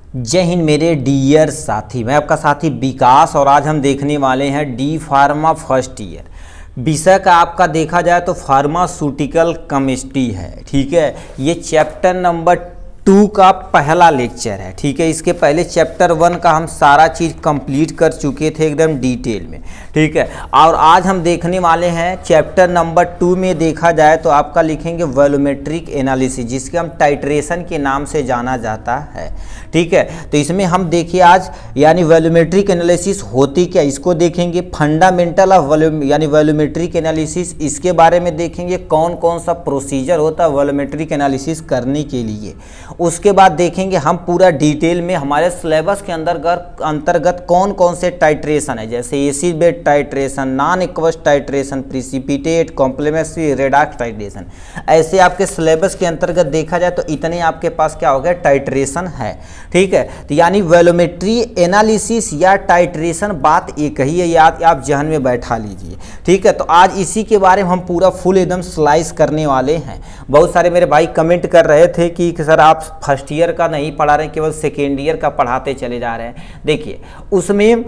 जय हिंद मेरे डियर साथी, मैं आपका साथी विकास और आज हम देखने वाले हैं डी फार्मा फर्स्ट ईयर। विषय का आपका देखा जाए तो फार्मास्यूटिकल केमिस्ट्री है। ठीक है, ये चैप्टर नंबर 2 का पहला लेक्चर है। ठीक है, इसके पहले चैप्टर 1 का हम सारा चीज़ कंप्लीट कर चुके थे एकदम डिटेल में। ठीक है, और आज हम देखने वाले हैं चैप्टर नंबर 2 में देखा जाए तो आपका लिखेंगे वॉल्यूमेट्रिक एनालिसिस, जिसके हम टाइट्रेशन के नाम से जाना जाता है। ठीक है, तो इसमें हम देखिए आज यानी वॉल्यूमेट्रिक एनालिसिस होती क्या, इसको देखेंगे। फंडामेंटल ऑफ वॉल्यूम यानी वॉल्यूमेट्रिक एनालिसिस, इसके बारे में देखेंगे कौन कौन सा प्रोसीजर होता है वॉल्यूमेट्रिक एनालिसिस करने के लिए। उसके बाद देखेंगे हम पूरा डिटेल में हमारे सिलेबस के अंतर्गत कौन कौन से टाइट्रेशन है, जैसे acid base titration, non aqueous titration, precipitate, complementary, redox titration. ऐसे आपके सिलेबस के अंतर्गत देखा जाए तो इतने आपके पास क्या हो गया, टाइट्रेशन है। ठीक है, तो यानी वॉल्यूमेट्री एनालिसिस या टाइट्रेशन बात एक ही है, याद आप जहन में बैठा लीजिए। ठीक है, तो आज इसी के बारे में हम पूरा फुल एकदम स्लाइस करने वाले हैं। बहुत सारे मेरे भाई कमेंट कर रहे थे कि सर आप फर्स्ट ईयर का नहीं पढ़ा रहे हैं, केवल सेकेंड ईयर का पढ़ाते चले जा रहे हैं। देखिए उसमें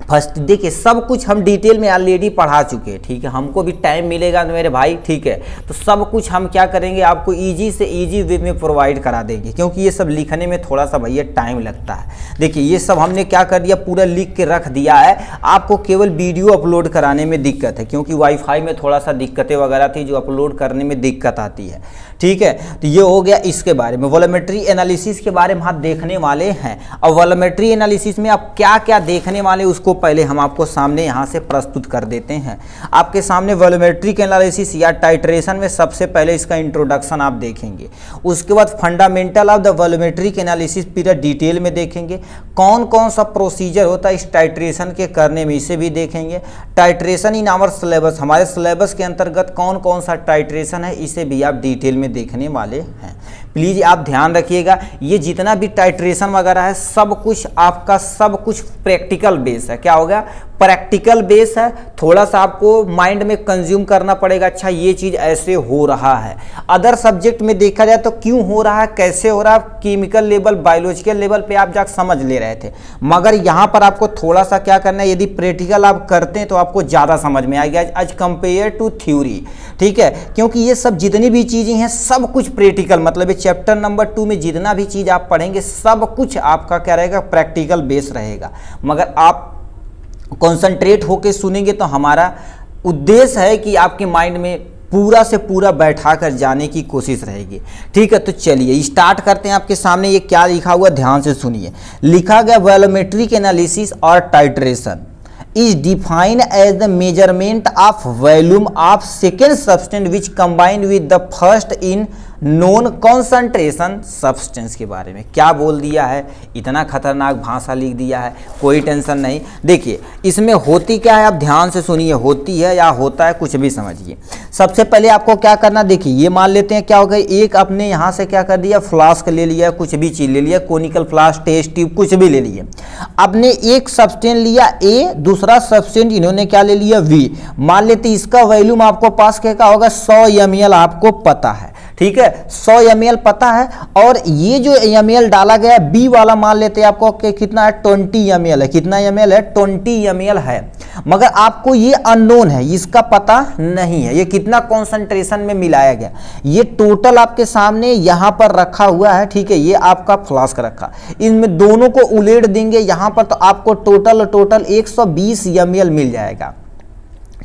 फर्स्ट देखिए सब कुछ हम डिटेल में ऑलरेडी पढ़ा चुके हैं। ठीक है, हमको भी टाइम मिलेगा तो मेरे भाई, ठीक है, तो सब कुछ हम क्या करेंगे, आपको इजी से इजी वे में प्रोवाइड करा देंगे, क्योंकि ये सब लिखने में थोड़ा सा भैया टाइम लगता है। देखिए ये सब हमने क्या कर दिया, पूरा लिख के रख दिया है। आपको केवल वीडियो अपलोड कराने में दिक्कत है, क्योंकि वाईफाई में थोड़ा सा दिक्कतें वगैरह थी जो अपलोड करने में दिक्कत आती है। ठीक है, तो ये हो गया इसके बारे में। वॉल्यूमेट्री एनालिसिस के बारे में हम देखने वाले हैं, और वॉल्यूमेट्री एनालिसिस में आप क्या क्या देखने वाले उसको पहले हम आपको सामने यहाँ से प्रस्तुत कर देते हैं। आपके सामने वॉल्यूमेट्रिक एनालिसिस या टाइट्रेशन में सबसे पहले इसका इंट्रोडक्शन आप देखेंगे। उसके बाद fundamental of the volumetric analysis पूरा डिटेल में देखेंगे। कौन कौन सा प्रोसीजर होता है इस टाइट्रेशन के करने में, इसे भी देखेंगे। टाइट्रेशन इन आवर सिलेबस, हमारे सिलेबस के अंतर्गत कौन कौन सा टाइट्रेशन है, इसे भी आप डिटेल में देखने वाले हैं। प्लीज आप ध्यान रखिएगा, ये जितना भी टाइट्रेशन वगैरह है सब कुछ आपका सब कुछ प्रैक्टिकल बेस है। क्या होगा, प्रैक्टिकल बेस है। थोड़ा सा आपको माइंड में कंज्यूम करना पड़ेगा, अच्छा ये चीज ऐसे हो रहा है। अदर सब्जेक्ट में देखा जाए तो क्यों हो रहा है, कैसे हो रहा है, केमिकल लेवल बायोलॉजिकल लेवल पे आप जाकर समझ ले रहे थे, मगर यहाँ पर आपको थोड़ा सा क्या करना है, यदि प्रैक्टिकल आप करते हैं तो आपको ज़्यादा समझ में आएगा एज कंपेयर टू थ्योरी। ठीक है, क्योंकि ये सब जितनी भी चीज़ें हैं सब कुछ प्रैक्टिकल, मतलब चैप्टर नंबर 2 में जितना भी चीज़ आप पढ़ेंगे सब कुछ आपका क्या रहेगा, प्रैक्टिकल बेस रहेगा। मगर आप कॉन्सेंट्रेट होकर सुनेंगे तो हमारा उद्देश्य है कि आपके माइंड में पूरा से पूरा बैठा कर जाने की कोशिश रहेगी। ठीक है, तो चलिए स्टार्ट करते हैं। आपके सामने ये क्या लिखा हुआ, ध्यान से सुनिए। लिखा गया वॉल्यूमेट्रिक एनालिसिस और titration is defined as the measurement of volume of second substance which combine with the first in non concentration substance के बारे में क्या बोल दिया है, इतना खतरनाक भाषा लिख दिया है, कोई टेंशन नहीं। देखिए इसमें होती क्या है, आप ध्यान से सुनिए, होती है या होता है कुछ भी समझिए। सबसे पहले आपको क्या करना, देखिए ये मान लेते हैं क्या हो गया, एक अपने यहाँ से क्या कर दिया, फ्लास्क ले लिया, कुछ भी चीज़ ले लिया, कोनिकल फ्लास्क, टेस्ट ट्यूब, कुछ भी ले लिए। आपने एक सब्सटेंस लिया ए, दूसरा सब्सटेंस इन्होंने क्या ले लिया वी। मान लेते इसका वैल्यूम आपको पास क्या होगा, 100 ml आपको पता है। ठीक है, 100 ml पता है, और ये जो ml डाला गया बी वाला मान लेते हैं आपको कितना है, 20 ml है। कितना ml है, 20 ml है, मगर आपको ये अननोन है, इसका पता नहीं है ये कितना कॉन्सेंट्रेशन में मिलाया गया। ये टोटल आपके सामने यहाँ पर रखा हुआ है। ठीक है, ये आपका फ्लास्क रखा, इनमें दोनों को उलेट देंगे यहाँ पर तो आपको टोटल 120 ml मिल जाएगा।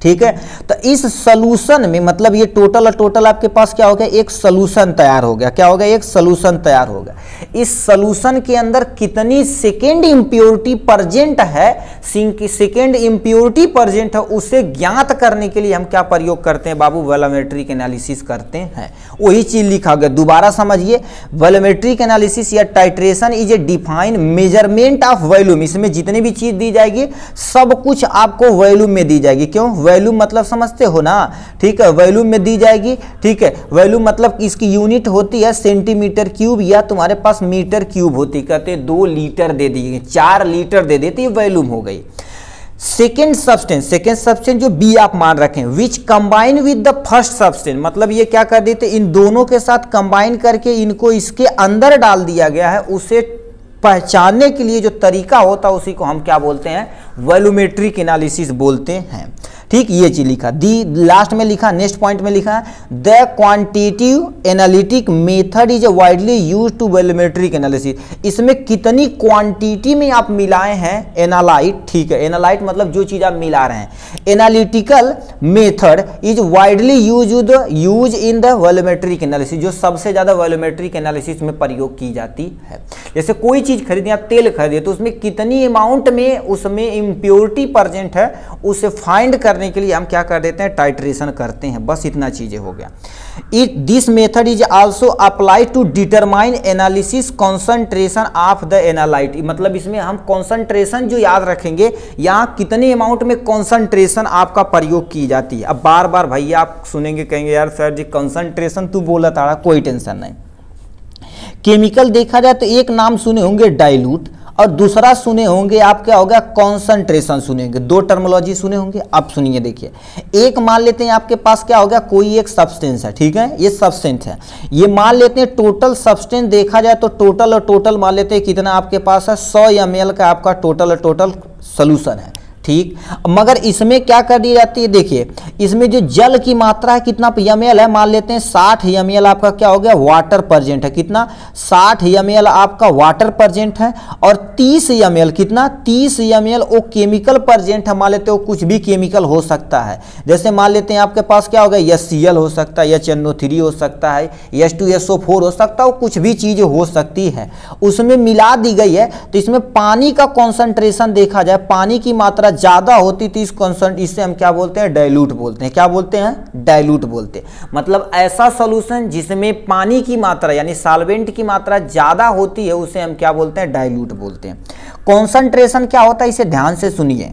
ठीक है, तो इस सॉल्यूशन में मतलब ये टोटल आपके पास क्या हो गया, एक सॉल्यूशन तैयार हो गया। क्या हो गया, एक सॉल्यूशन तैयार हो गया। इस सॉल्यूशन के अंदर कितनी सेकेंड इंप्योरिटी प्रेजेंट है, सेकेंड इंप्योरिटी प्रेजेंट है, उसे ज्ञात करने के लिए हम क्या प्रयोग करते हैं बाबू, वॉल्यूमेट्रिक एनालिसिस करते हैं। वही चीज लिखा गया, दोबारा समझिए। वॉल्यूमेट्रिक एनालिसिस या titration is a define measurement of volume. इसमें जितनी भी चीज दी जाएगी सब कुछ आपको वॉल्यूम में दी जाएगी। क्यों, वॉल्यूम मतलब समझते हो ना। ठीक है, वॉल्यूम में दी जाएगी। ठीक है, वॉल्यूम मतलब इसकी यूनिट होती है सेंटीमीटर क्यूब, या तुम्हारे पास मीटर क्यूब होती, कहते हैं 2 लीटर दे दिए, 4 लीटर दे देती, वॉल्यूम हो गई। सेकेंड सब्सटेंस जो बी आप मान रखें, which combine with the first substance, मतलब ये क्या कर देते, इन दोनों के साथ कंबाइन करके इनको इसके अंदर डाल दिया गया है, उसे पहचानने के लिए जो तरीका होता है उसी को हम क्या बोलते हैं, वॉल्यूमेट्रिक एनालिसिस बोलते हैं। ठीक, ये चीज लिखा, दी लास्ट में लिखा, नेक्स्ट पॉइंट में लिखा है the quantitative analytic method is widely used to volumetric analysis. इसमें कितनी क्वांटिटी में आप मिलाए हैं एनालाइट, ठीक है, एनालाइट मतलब जो चीज आप मिला रहे हैं। Analytical method is widely use in the volumetric analysis, जो सबसे ज्यादा वॉल्यूमेट्रिक एनालिसिस में प्रयोग की जाती है। जैसे कोई चीज खरीदे, आप तेल खरीदे, तो उसमें कितनी अमाउंट में उसमें इम्प्योरिटी प्रेजेंट है उसे फाइंड करने के लिए हम क्या कर देते हैं, टाइट्रेशन करते हैं। बस इतना चीजें हो गया। This method is also apply to determine analysis concentration of the analyte. मतलब इसमें हम कॉन्सेंट्रेशन जो याद रखेंगे, यहाँ कितने अमाउंट में कॉन्सेंट्रेशन आपका प्रयोग की जाती है। अब बार बार भैया आप सुनेंगे, कहेंगे यार सर जी कॉन्सेंट्रेशन तू बोला था, कोई टेंशन नहीं। केमिकल देखा जाए तो एक नाम सुने होंगे डाइल्यूट, और दूसरा सुने होंगे आप क्या होगा, कॉन्सेंट्रेशन सुनेंगे। दो टर्मिनोलॉजी सुने होंगे। अब सुनिए, देखिए, एक मान लेते हैं आपके पास क्या होगा, कोई एक सब्सटेंस है, ठीक है, ये सब्सटेंस है। ये मान लेते हैं टोटल सब्सटेंस देखा जाए तो टोटल मान लेते हैं कितना आपके पास है, 100 ml का आपका टोटल सोल्यूशन है, ठीक। मगर इसमें क्या कर दी जाती है, देखिए इसमें जो जल की मात्रा है कितना ml है, मान लेते हैं 60 ml आपका क्या हो गया, वाटर प्रेजेंट है। कितना, 60 ml आपका वाटर प्रेजेंट है, और 30 ml कितना, 30 ml वो केमिकल प्रेजेंट है। मान लेते हो कुछ भी केमिकल हो सकता है, जैसे मान लेते हैं आपके पास क्या होगा, HCl हो सकता है, HNO3 हो सकता है, H2SO4 हो सकता है, कुछ भी चीज हो सकती है, उसमें मिला दी गई है। तो इसमें पानी का कॉन्सेंट्रेशन देखा जाए, पानी की मात्रा ज्यादा होती थी, इससे हम क्या बोलते हैं, डाइल्यूट बोलते हैं। क्या बोलते हैं, डाइल्यूट बोलते हैं। मतलब ऐसा सॉल्यूशन जिसमें पानी की मात्रा यानी सॉल्वेंट की मात्रा ज्यादा होती है उसे हम क्या बोलते हैं, डाइल्यूट बोलते हैं। कॉन्सेंट्रेशन क्या होता है, इसे ध्यान से सुनिए,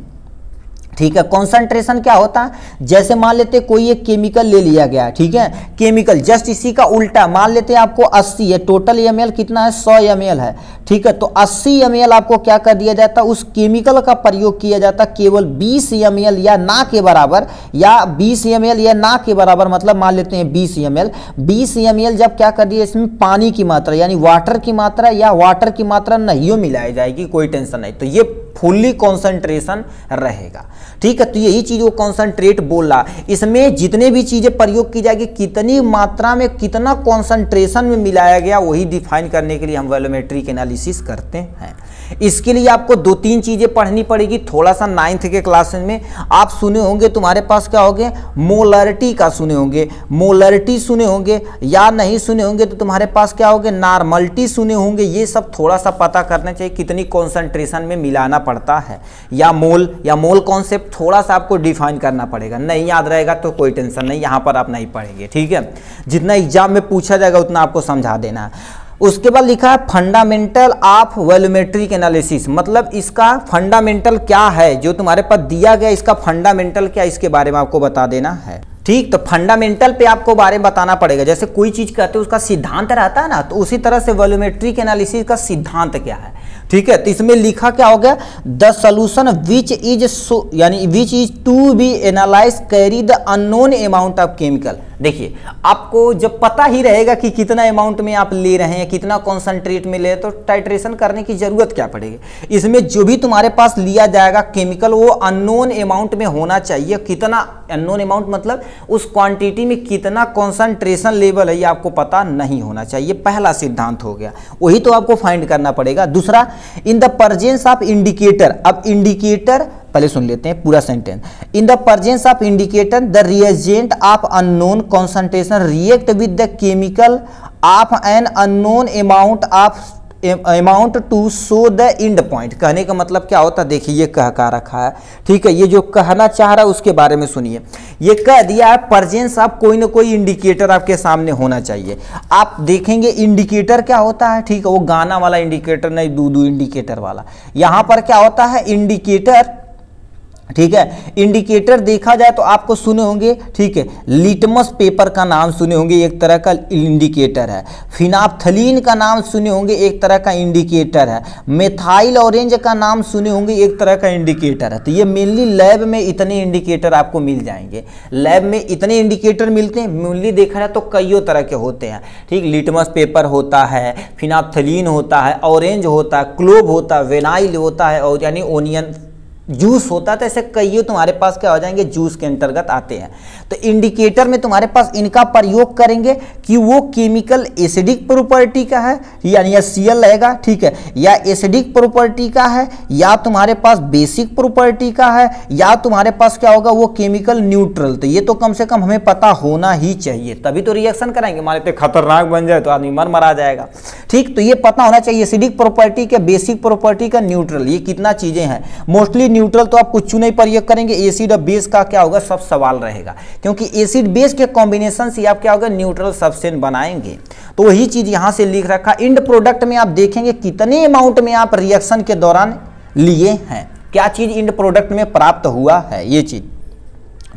ठीक है। कॉन्सेंट्रेशन क्या होता है, जैसे मान लेते हैं कोई एक केमिकल ले लिया गया, ठीक है, केमिकल जस्ट इसी का उल्टा, मान लेते हैं आपको 80 है, टोटल ml कितना है, 100 ml है, ठीक है। तो 80 ml आपको क्या कर दिया जाता है, उस केमिकल का प्रयोग किया जाता है केवल 20 ml या ना के बराबर, या 20 ml या ना के बराबर, मतलब मान लेते हैं 20 ml। 20 ml जब क्या कर दिया, इसमें पानी की मात्रा यानी वाटर की मात्रा या वाटर की मात्रा नहीं मिलाई जाएगी, कोई टेंशन नहीं। तो ये फुल्ली कॉन्सेंट्रेशन रहेगा, ठीक है। तो यही चीज वो कॉन्सेंट्रेट बोल रहा, इसमें जितने भी चीजें प्रयोग की जाएगी, कितनी मात्रा में कितना कॉन्सेंट्रेशन में मिलाया गया, वही डिफाइन करने के लिए हम वॉल्यूमेट्रिक एनालिसिस करते हैं। इसके लिए आपको 2-3 चीजें पढ़नी पड़ेगी। थोड़ा सा 9th के क्लास में आप सुने होंगे, तुम्हारे पास क्या होंगे, मोलरिटी का सुने होंगे, मोलरिटी सुने होंगे, या नहीं सुने होंगे तो तुम्हारे पास क्या होंगे, नॉर्मलिटी सुने होंगे। ये सब थोड़ा सा पता करना चाहिए, कितनी कॉन्सेंट्रेशन में मिलाना पड़ता है, या मोल कॉन्सेप्ट थोड़ा सा आपको डिफाइन करना पड़ेगा। नहीं याद रहेगा तो कोई टेंशन नहीं, यहाँ पर आप नहीं पढ़ेंगे, ठीक है। जितना एग्जाम में पूछा जाएगा उतना आपको समझा देना है। उसके बाद लिखा है फंडामेंटल ऑफ वॉल्यूमेट्रिक एनालिसिस, मतलब इसका फंडामेंटल क्या है, जो तुम्हारे पास दिया गया इसका फंडामेंटल क्या, इसके बारे में आपको बता देना है, ठीक। तो फंडामेंटल पे आपको बारे में बताना पड़ेगा। जैसे कोई चीज कहते हैं उसका सिद्धांत रहता है ना, तो उसी तरह से वॉल्यूमेट्रिक एनालिसिस का सिद्धांत क्या है, ठीक है। तो इसमें लिखा क्या हो गया, the solution which is to be analyse carry the unknown amount of chemical. देखिए आपको जब पता ही रहेगा कि कितना अमाउंट में आप ले रहे हैं, कितना कॉन्सेंट्रेट में ले रहे हैं, तो टाइट्रेशन करने की जरूरत क्या पड़ेगी। इसमें जो भी तुम्हारे पास लिया जाएगा केमिकल, वो अननोन अमाउंट में होना चाहिए। कितना अननोन अमाउंट मतलब उस क्वांटिटी में कितना कॉन्सेंट्रेशन लेवल है, ये आपको पता नहीं होना चाहिए। पहला सिद्धांत हो गया, वही तो आपको फाइंड करना पड़ेगा। दूसरा, in the presence of indicator. अब इंडिकेटर पहले सुन लेते हैं पूरा sentence. In the presence of indicator the reagent of unknown concentration react with the chemical of an unknown amount to show the end point. कहने का मतलब क्या होता है, देखिए ये कह रखा है, ठीक है। ये जो कहना चाह रहा है उसके बारे में सुनिए। ये कह दिया है प्रेजेंस ऑफ कोई ना कोई इंडिकेटर आपके सामने होना चाहिए। आप देखेंगे इंडिकेटर क्या होता है, ठीक है, वो गाना वाला इंडिकेटर नहीं, दूधू इंडिकेटर वाला। यहां पर क्या होता है, इंडिकेटर ठीक है। इंडिकेटर देखा जाए तो आपको सुने होंगे, ठीक है, लिटमस पेपर का नाम सुने होंगे, एक तरह का इंडिकेटर है। फिनाप्थलीन का नाम सुने होंगे, एक तरह का इंडिकेटर है। मेथाइल ऑरेंज का नाम सुने होंगे, एक तरह का इंडिकेटर है। तो ये मेनली लैब में इतने इंडिकेटर आपको मिल जाएंगे। लैब में इतने इंडिकेटर मिलते हैं, मेनली देखा जाए तो कईयों तरह के होते हैं, ठीक। लिटमस पेपर होता है, फिनाप्थलीन होता है, ऑरेंज होता है, क्लोव होता है, वेनाइल होता है, और यानी ओनियन जूस होता है। तो ऐसे कईयों तुम्हारे पास क्या हो जाएंगे, जूस के अंतर्गत आते हैं। तो इंडिकेटर में तुम्हारे पास इनका प्रयोग करेंगे कि वो केमिकल एसिडिक प्रॉपर्टी का है, यानी या Cl रहेगा, ठीक है, या एसिडिक प्रॉपर्टी का है, या तुम्हारे पास बेसिक प्रॉपर्टी का है, या तुम्हारे पास क्या होगा, वो केमिकल न्यूट्रल। तो ये तो कम से कम हमें पता होना ही चाहिए, तभी तो रिएक्शन कराएंगे। मान लेते खतरनाक बन जाए तो आदमी मर जाएगा, ठीक। तो ये पता होना चाहिए एसिडिक प्रॉपर्टी का, बेसिक प्रॉपर्टी का, न्यूट्रल, ये कितना चीजें हैं। मोस्टली न्यूट्रल तो आप कुछ नहीं प्रयोग करेंगे, एसिड और बेस का क्या होगा, सब सवाल रहेगा, क्योंकि एसिड बेस के कॉम्बिनेशन से आप क्या होगा, न्यूट्रल सब्सटेंस बनाएंगे। तो वही चीज यहां से लिख रखा। इंड प्रोडक्ट में आप देखेंगे कितने अमाउंट में आप रिएक्शन के दौरान लिए हैं, क्या चीज इंड प्रोडक्ट में प्राप्त हुआ है, ये चीज।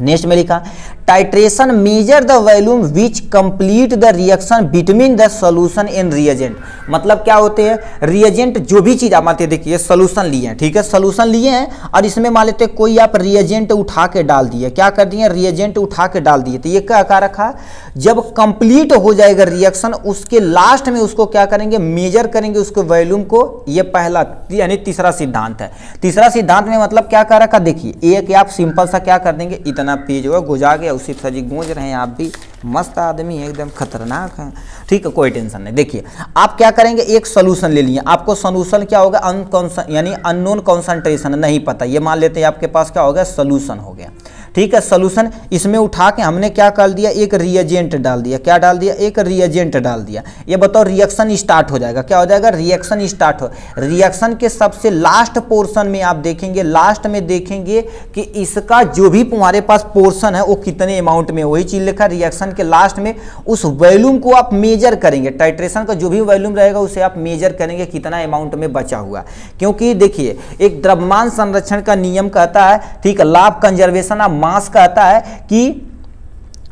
नेक्स्ट में लिखा titration measure the volume which complete the reaction between the solution and reagent. मतलब क्या होते हैं, रिएजेंट जो भी चीज आप मानते हैं, देखिए सॉल्यूशन लिए हैं, ठीक है, सॉल्यूशन लिए हैं और इसमें मान लेते कोई आप रिएजेंट उठा के डाल दिए, क्या कर दिए, रिएजेंट उठा के डाल दिए। तो ये क्या रखा, जब कंप्लीट हो जाएगा रिएक्शन, उसके लास्ट में उसको क्या करेंगे, मेजर करेंगे उसके वॉल्यूम को। ये पहला यानी तीसरा सिद्धांत है। तीसरा सिद्धांत में मतलब क्या कर रखा, देखिए एक आप सिंपल सा क्या कर देंगे, इतना पेज होगा गुजा गया, उसी सजी गूंज रहे हैं आप भी, मस्त आदमी है, एकदम खतरनाक है, ठीक है, कोई टेंशन नहीं। देखिए आप क्या करेंगे, एक सॉल्यूशन ले लिए, आपको सॉल्यूशन क्या होगा, यानी अननोन कॉन्सेंट्रेशन, नहीं पता, ये मान लेते हैं आपके पास क्या हो गया, सॉल्यूशन हो गया, ठीक है। सॉल्यूशन इसमें उठा के हमने क्या कर दिया, एक रिएजेंट डाल दिया, क्या डाल दिया, एक रिएजेंट डाल दिया। ये बताओ रिएक्शन स्टार्ट हो जाएगा, क्या हो जाएगा, रिएक्शन स्टार्ट हो। रिएक्शन के सबसे लास्ट पोर्शन में आप देखेंगे, लास्ट में देखेंगे कि इसका जो भी तुम्हारे पास पोर्शन है वो कितने अमाउंट में, वही चीज लिखा रिएक्शन के लास्ट में, उस वॉल्यूम को आप मेजर करेंगे। टाइट्रेशन का जो भी वॉल्यूम रहेगा उसे आप मेजर करेंगे कितना अमाउंट में बचा हुआ। क्योंकि देखिए एक द्रव्यमान संरक्षण का नियम कहता है, ठीक है, law of conservation of mass कहता है कि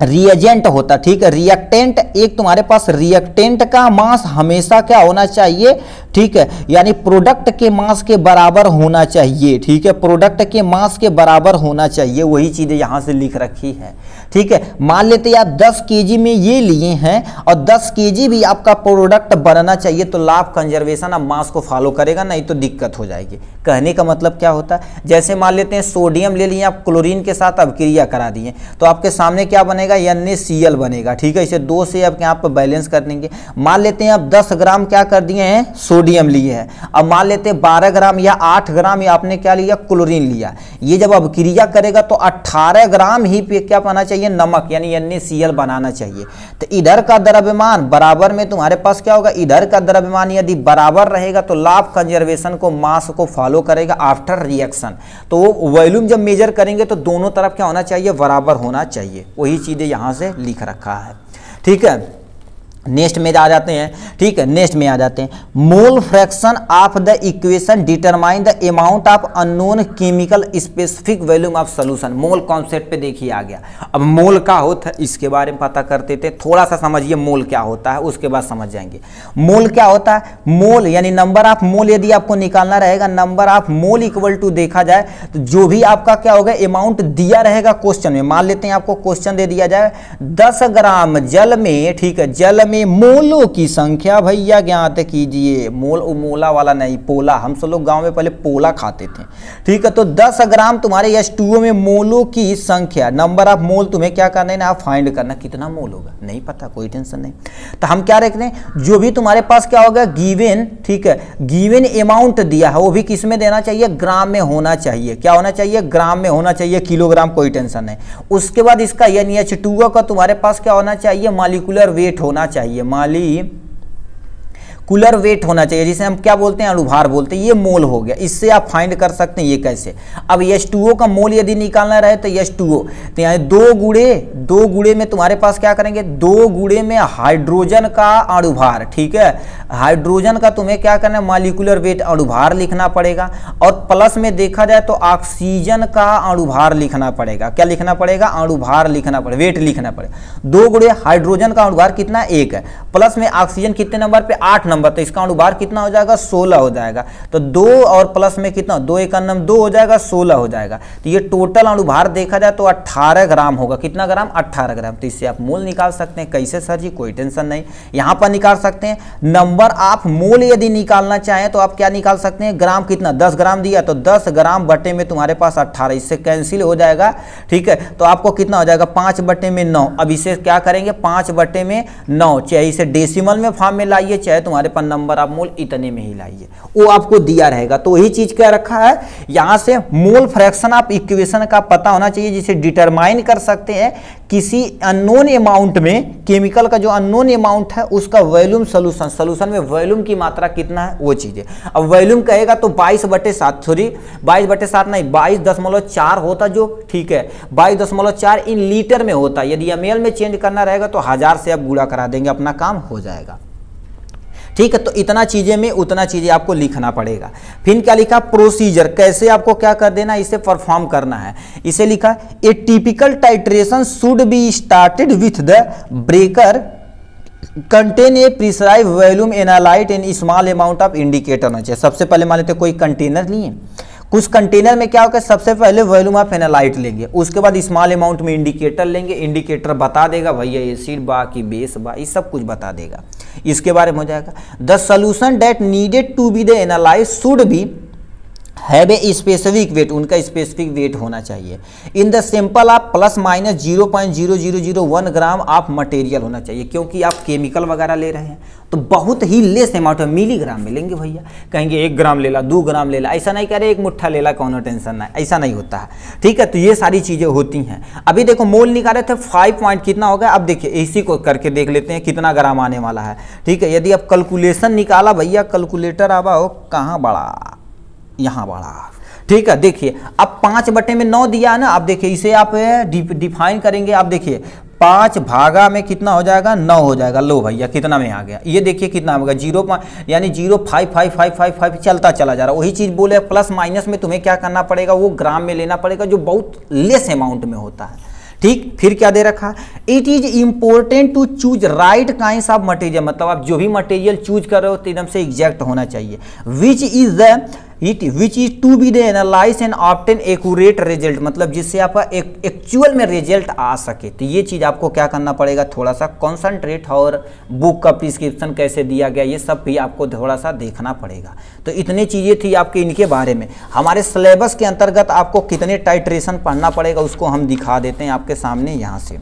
रिएजेंट होता, ठीक है, रिएक्टेंट, एक तुम्हारे पास रिएक्टेंट का मास हमेशा क्या होना चाहिए, ठीक है, यानी प्रोडक्ट के मास के बराबर होना चाहिए, ठीक है, प्रोडक्ट के मास के बराबर होना चाहिए। वही चीजें यहां से लिख रखी है, ठीक है। मान लेते हैं आप 10 केजी में ये लिए हैं और 10 केजी भी आपका प्रोडक्ट बनना चाहिए, तो law of conservation of mass को फॉलो करेगा, नहीं तो दिक्कत हो जाएगी। कहने का मतलब क्या होता है, जैसे मान लेते हैं सोडियम ले लिए आप, क्लोरीन के साथ अभिक्रिया करा दिए, तो आपके सामने क्या बनेगा, NaCl बनेगा, ठीक है। इसे 2 से आप यहाँ पर बैलेंस कर देंगे। मान लेते हैं आप 10 ग्राम क्या कर दिए हैं, सोडियम लिए हैं। अब मान लेते हैं 12 ग्राम या 8 ग्राम या आपने क्या लिया, क्लोरीन लिया। ये जब अभिक्रिया करेगा तो 18 ग्राम ही पे क्या पाना चाहिए, नमक, यानी NaCl बनाना चाहिए। तो इधर का द्रव्यमान बराबर में तुम्हारे पास क्या होगा, इधर का द्रव्यमान यदि बराबर रहेगा तो लॉ ऑफ कंजर्वेशन को मास को फॉलो करेगा आफ्टर रिएक्शन। तो वॉल्यूम जब मेजर करेंगे तो दोनों तरफ क्या होना चाहिए, बराबर होना चाहिए। वही चीजें यहां से लिख रखा है, ठीक है। नेक्स्ट में आ जाते हैं, ठीक है, नेक्स्ट में आ जाते हैं, mole fraction of the equation determine the amount of unknown chemical specific volume of solution. Mole concept पे देखिए आ गया। अब मोल क्या होता है इसके बारे में पता करते थे, थोड़ा सा समझिए मोल क्या होता है, उसके बाद समझ जाएंगे। मोल क्या होता है, मोल यानी नंबर ऑफ मोल यदि आपको निकालना रहेगा, number of mole equal to देखा जाए तो जो भी आपका क्या होगा अमाउंट दिया रहेगा क्वेश्चन में, मान लेते हैं आपको क्वेश्चन दे दिया जाए 10 ग्राम जल में, ठीक है, जल में मोलों की संख्या भैया ज्ञात कीजिए। मोल मोला वाला नहीं, पोला, हम सब लोग गांव में पहले पोला खाते थे, ठीक है। तो 10 ग्राम तुम्हारे H2O में मोलों की संख्या, नंबर ऑफ मोल तुम्हें क्या करना है ना, आप फाइंड करना, कितना मोल होगा नहीं पता, कोई टेंशन नहीं। तो हम क्या रखते हैं, जो भी तुम्हारे पास क्या होगा गिवन, ठीक है, गिवन अमाउंट दिया है वो भी किस में देना चाहिए, ग्राम में होना चाहिए। क्या होना चाहिए, ग्राम में होना चाहिए, किलोग्राम कोई टेंशन नहीं। उसके बाद इसका यानी H2O का तुम्हारे पास क्या होना चाहिए, मॉलिक्यूलर वेट होना चाहिए, कुलर वेट होना चाहिए, जिसे हम क्या बोलते हैं, अणुभार बोलते हैं। ये मोल हो गया, इससे आप फाइंड कर सकते हैं। ये कैसे, अब H2O का मोल यदि निकालना रहे तो H2O, तो यहाँ दो गुणे में तुम्हारे पास क्या करेंगे, 2 गुणे में हाइड्रोजन का अणुभार, ठीक है, हाइड्रोजन का तुम्हें क्या करना है, मॉलिक्यूलर वेट अणुभार लिखना पड़ेगा, और प्लस में देखा जाए तो ऑक्सीजन का अणुभार लिखना पड़ेगा। क्या लिखना पड़ेगा, अणुभार लिखना पड़ेगा, वेट लिखना पड़ेगा। 2 गुणे हाइड्रोजन का अणुभार कितना, 1 है, प्लस में ऑक्सीजन कितने नंबर पे, 8 नंबर, तो इसका अणुभार कितना हो जाएगा, 16 हो जाएगा। तो 2 और प्लस में कितना, 2 × 2 हो जाएगा, 16 हो जाएगा। तो ये टोटल अणुभार देखा जाए तो 18 ग्राम होगा। कितना ग्राम, 18 ग्राम। तो इससे आप मोल निकाल सकते हैं। कैसे सर जी, कोई टेंशन नहीं, यहां पर निकाल सकते हैं। नंबर आप मोल यदि निकालना चाहें तो आप क्या निकाल सकते हैं, ग्राम कितना, 10 ग्राम दिया तो 10 ग्राम बटे में तुम्हारे पास 18, इससे कैंसिल हो जाएगा, ठीक है। तो आपको कितना हो जाएगा, 5/9। अब इसे क्या करेंगे, 5/9, चाहे इसे डेसिमल में फॉर्म में लाइए, चाहे तुम्हारे पास नंबर आप मोल इतने में ही लाइए, वो आपको दिया रहेगा। तो वही चीज क्या रखा है, यहां से मोल फ्रैक्शन आप इक्वेशन का पता होना चाहिए, जिसे डिटरमाइन कर सकते हैं किसी अननोन अमाउंट में, केमिकल का जो अननोन अमाउंट है उसका वॉल्यूम सॉल्यूशन में वॉल्यूम की मात्रा कितना है, वो चीज़ है। अब वॉल्यूम कहेगा तो 22/7, सॉरी 22/7 नहीं, 22.4 होता जो, ठीक है, 22.4 इन लीटर में होता। यदि ml में चेंज करना रहेगा तो 1000 से आप गुणा करा देंगे, अपना काम हो जाएगा, ठीक है। तो इतना चीजें में उतना चीजें आपको लिखना पड़ेगा। फिर क्या लिखा, प्रोसीजर, कैसे आपको क्या कर देना, इसे परफॉर्म करना है। इसे लिखा, ए typical titration should be started with the breaker contain a prescribe volume analyte in small amount of indicator होना चाहिए। सबसे पहले मान लेते कोई कंटेनर नहीं है, कुछ कंटेनर में क्या होगा, सबसे पहले वॉल्यूम ऑफ एनालाइट लेंगे, उसके बाद स्मॉल अमाउंट में इंडिकेटर लेंगे, इंडिकेटर बता देगा भैया एसिड बा कि बेस बा, ये सब कुछ बता देगा, इसके बारे में हो जाएगा। The solution that needed to be the analyse should be have a specific weight, उनका स्पेसिफिक वेट होना चाहिए। इन द सैंपल आप ±0.0001 ग्राम आप मटेरियल होना चाहिए, क्योंकि आप केमिकल वगैरह ले रहे हैं तो बहुत ही लेस अमाउंट में, मिलीग्राम में लेंगे भैया, कहेंगे 1 ग्राम ले ला, 2 ग्राम ले ला, ऐसा नहीं कह रहे 1 मुट्ठा ले ला, कौनो टेंशन नहीं, ऐसा नहीं होता है, ठीक है। तो ये सारी चीज़ें होती हैं। अभी देखो मोल निकाले थे 5 पॉइंट कितना होगा, अब देखिए इसी को करके देख लेते हैं कितना ग्राम आने वाला है, ठीक है। यदि आप कैलकुलेशन निकाला भैया, कैलकुलेटर आवा हो कहाँ बड़ा, यहाँ बढ़ा, ठीक है। देखिए अब 5/9 दिया है ना, आप देखिए इसे आप डिफाइन करेंगे, आप देखिए 5 भागा में कितना हो जाएगा, 9 हो जाएगा। लो भैया कितना में आ गया, ये देखिए कितना होगा, 0 यानी 0.55555 चलता चला जा रहा है। वही चीज़ बोले प्लस माइनस में तुम्हें क्या करना पड़ेगा, वो ग्राम में लेना पड़ेगा, जो बहुत लेस अमाउंट में होता है, ठीक। फिर क्या दे रखा, it is important to choose right kinds of material, मतलब आप जो भी मटेरियल चूज कर रहे हो तो एकदम से एग्जैक्ट होना चाहिए। Which is to be the analyse and obtain accurate result, मतलब जिससे आपका एक्चुअल में रिजल्ट आ सके। तो ये चीज़ आपको क्या करना पड़ेगा, थोड़ा सा कॉन्सेंट्रेट, और बुक का प्रिस्क्रिप्शन कैसे दिया गया ये सब भी आपको थोड़ा सा देखना पड़ेगा। तो इतनी चीज़ें थी आपके इनके बारे में। हमारे सिलेबस के अंतर्गत आपको कितने टाइट्रेशन पढ़ना पड़ेगा उसको हम दिखा देते हैं आपके सामने यहाँ से,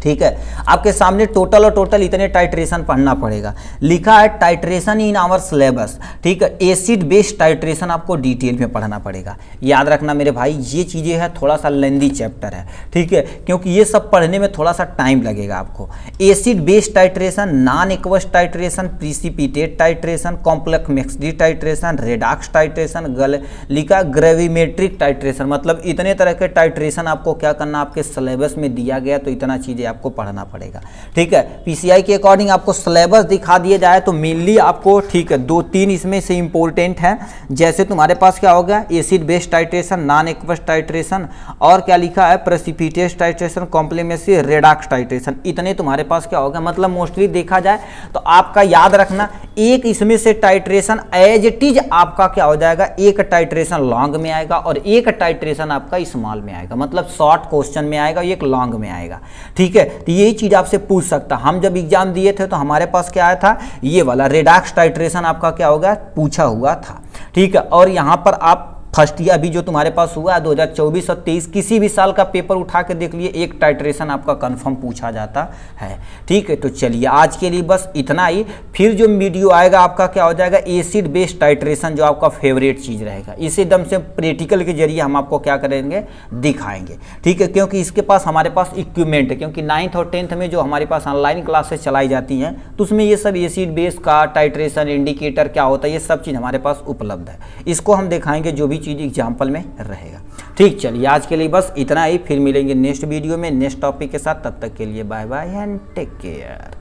ठीक है। आपके सामने टोटल और टोटल इतने टाइट्रेशन पढ़ना पड़ेगा। लिखा है टाइट्रेशन इन आवर सिलेबस, ठीक है। एसिड बेस्ड टाइट्रेशन आपको डिटेल में पढ़ना पड़ेगा। याद रखना मेरे भाई, ये चीज़ें है थोड़ा सा लेंदी चैप्टर है, ठीक है, क्योंकि ये सब पढ़ने में थोड़ा सा टाइम लगेगा आपको। Acid based titration, non aqueous titration, precipitate titration, complex mixed titration, redox titration, लिखा ग्रेविमेट्रिक टाइट्रेशन, मतलब इतने तरह के टाइट्रेशन आपको क्या करना आपके सिलेबस में दिया गया, तो इतना चीज़ें आपको पढ़ना पड़ेगा, ठीक है। पीसीआई के अकॉर्डिंग आपको सिलेबस दिखा दिया जाए तो मेनली आपको, ठीक है, 2-3 इसमें से इंपॉर्टेंट है। जैसे तुम्हारे पास क्या हो गया, acid based titration, non aqueous titration, और क्या लिखा है, precipitate titration, complementary, redox titration. इतने तुम्हारे पास क्या होगा, मतलब मोस्टली देखा जाए तो आपका याद रखना, एक इसमें से टाइट्रेशन एज इट इज आपका क्या हो जाएगा, एक टाइट्रेशन लॉन्ग में आएगा और एक टाइट्रेशन आपका स्मॉल में आएगा, मतलब शॉर्ट क्वेश्चन में आएगा, एक लॉन्ग में आएगा, ठीक है। तो यही चीज आपसे पूछ सकता। हम जब एग्जाम दिए थे तो हमारे पास क्या आया था, ये वाला रेडॉक्स टाइट्रेशन आपका क्या होगा, पूछा हुआ था, ठीक है। और यहाँ पर आप फर्स्ट ईयर अभी जो तुम्हारे पास हुआ है 2024 और 23 किसी भी साल का पेपर उठा के देख लिए, एक टाइट्रेशन आपका कंफर्म पूछा जाता है। ठीक है, तो चलिए आज के लिए बस इतना ही। फिर जो वीडियो आएगा आपका क्या हो जाएगा, एसिड बेस्ड टाइट्रेशन, जो आपका फेवरेट चीज़ रहेगा। इसे एकदम से प्रैक्टिकल के जरिए हम आपको क्या करेंगे, दिखाएंगे। ठीक है, क्योंकि इसके पास हमारे पास इक्विपमेंट है, क्योंकि 9th और 10th में जो हमारे पास ऑनलाइन क्लासेस चलाई जाती हैं तो उसमें ये सब एसिड बेस का टाइट्रेशन, इंडिकेटर क्या होता है, ये सब चीज़ हमारे पास उपलब्ध है। इसको हम दिखाएंगे जो भी चीज़ एग्जाम्पल में रहेगा। ठीक, चलिए आज के लिए बस इतना ही। फिर मिलेंगे नेक्स्ट वीडियो में नेक्स्ट टॉपिक के साथ। तब तक के लिए bye bye and take care.